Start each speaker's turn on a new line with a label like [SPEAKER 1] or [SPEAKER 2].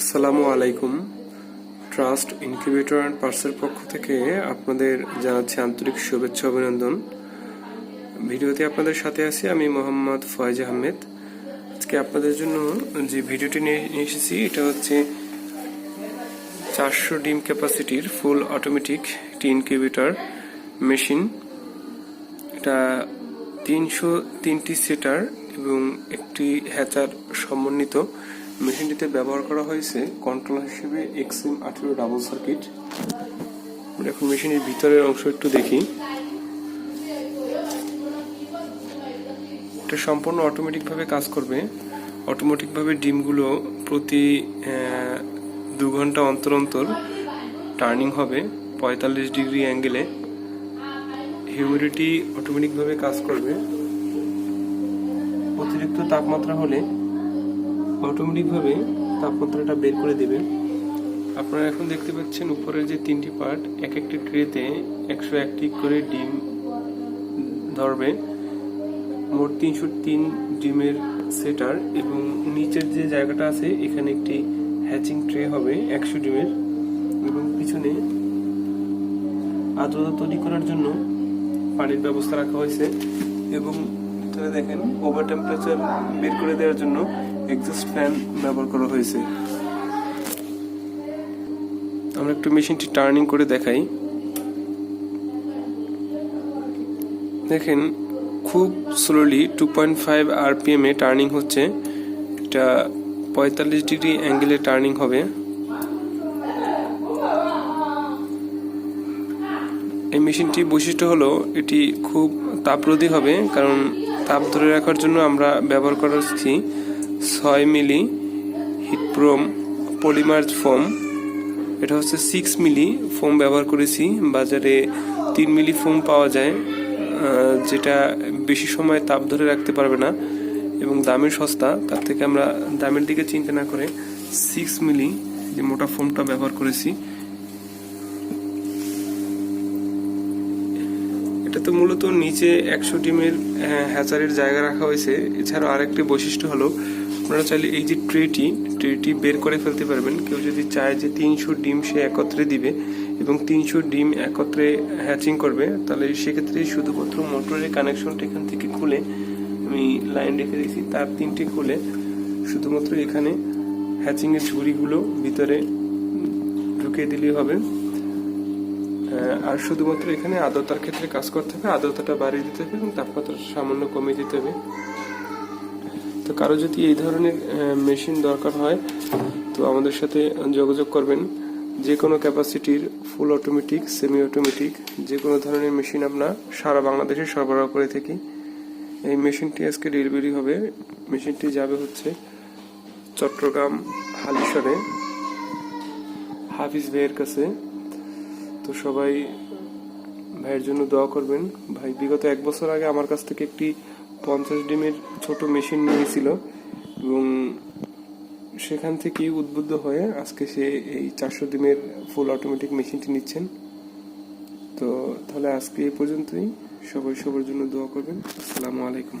[SPEAKER 1] আসসালামু আলাইকুম। Trust incubator and পার্সের পক্ষ থেকে আপনাদের জানাচ্ছি আন্তরিক শুভেচ্ছা অভিনন্দন। ভিডিওতে আপনাদের সাথে আছি আমি মোহাম্মদ ফয়েজ আহমেদ। আজকে আপনাদের জন্য যে ভিডিওটি নিয়ে এসেছি এটা হচ্ছে 400 ডিম ক্যাপাসিটির ফুল অটোমেটিক একটি ইনকিউবেটর মেশিন। এটা 303টি সেটার এবং একটি হ্যাচার সমন্বিত। মেশিনটিতে ব্যবহার করা হয়েছে কন্ট্রোলার হিসেবে XM18 ডাবল সার্কিট। এখন মেশিনের ভিতরের অংশ একটু দেখি। এটা সম্পূর্ণ অটোমেটিক ভাবে কাজ করবে। অটোমেটিক ভাবে ডিমগুলো প্রতি 2 ঘন্টা অন্তর অন্তর টার্নিং হবে 45 ডিগ্রি অ্যাঙ্গেলে। হিউমিডিটি অটোমেটিক ভাবে কাজ করবে। অতিরিক্ত তাপমাত্রা হলে অটোমেটিক ভাবে তাপমাত্রাটা বের করে দেবে। আপনারা এখন দেখতে পাচ্ছেন উপরের যে 3টি পার্ট, এক একটি ট্রেতে 101টি করে ডিম ধরবে। মোট 303 ডিমের সেটার এবং নিচের যে জায়গাটা আছে এখানে একটি হ্যাচিং ট্রে হবে 100 ডিমের, এবং পিছনে আর্দ্রতা তৈরি করার জন্য পানির ব্যবস্থা রাখা হয়েছে। এবং ভিতরে দেখেন ওভার টেম্পারেচার বের করে দেওয়ার জন্য এক্সস্ট ফ্যান ব্যবহার করা হয়েছে। আমরা একটু মেশিনটি টার্নিং করে দেখাই। দেখেন খুব স্লোলি 2.5 RPM এ টার্নিং হচ্ছে। এটা 45 ডিগ্রি অ্যাঙ্গেলে টার্নিং হবে। এই মেশিনটির বৈশিষ্ট্য হলো এটি খুব তাপরোধী হবে, কারণ তাপ ধরে রাখার জন্য আমরা ব্যবহার করছি 6 মিলি হিটপ্রোম পলিমার্জ ফোম। এটা হচ্ছে 6 মিলি ফোম ব্যবহার করেছি। বাজারে 3 মিলি ফোম পাওয়া যায়, যেটা বেশি সময় তাপ ধরে রাখতে পারবে না এবং দামের সস্তা। তার থেকে আমরা দামের দিকে চিন্তা না করে 6 মিলি যে মোটা ফোমটা ব্যবহার করেছি। এটা তো মূলত নিচে 100 ডিমের হ্যাচারের জায়গা রাখা হয়েছে। এছাড়াও আরেকটি বৈশিষ্ট্য হলো আপনারা চাইলে এই যে ট্রেটি বের করে ফেলতে পারবেন। কেউ যদি চায় যে 300 ডিম সে একত্রে দিবে এবং 300 ডিম একত্রে হ্যাচিং করবে, তাহলে সেক্ষেত্রে শুধুমাত্র মোটরের কানেকশনটা এখান থেকে খুলে, আমি লাইন রেখে দিয়েছি, তার 3টি খুলে শুধুমাত্র এখানে হ্যাচিং এর ঝুড়িগুলো ভিতরে ঢুকিয়ে দিলেই হবে। আর শুধুমাত্র এখানে আর্দ্রতার ক্ষেত্রে কাজ করতে হবে, আর্দ্রতাটা বাড়িয়ে দিতে হবে এবং তাপমাত্রা সামান্য কমিয়ে দিতে হবে। তো কারো যদি এই ধরনের মেশিন দরকার হয় তো আমাদের সাথে যোগাযোগ করবেন। যে কোনো ক্যাপাসিটির ফুল অটোমেটিক, সেমি অটোমেটিক যে কোনো ধরনের মেশিন আমরা সারা বাংলাদেশে সরবরাহ করে থাকি। এই মেশিনটি আজকে ডেলিভারি হবে। মেশিনটি যাবে হচ্ছে চট্টগ্রাম হালিশহরে হাফিজ ভাইয়ের কাছে। তো সবাই ভাইয়ের জন্য দোয়া করবেন। ভাই বিগত 1 বছর আগে আমার কাছ থেকে একটি 50 ডিমের ছোট মেশিন নিয়েছিল এবং সেখান থেকেই উদ্বুদ্ধ হয়ে আজকে সে এই 400 ডিমের ফুল অটোমেটিক মেশিনটি নিচ্ছেন। তো তাহলে আজকে এই পর্যন্তই। সবাই সবার জন্য দোয়া করবেন। আসসালামু আলাইকুম।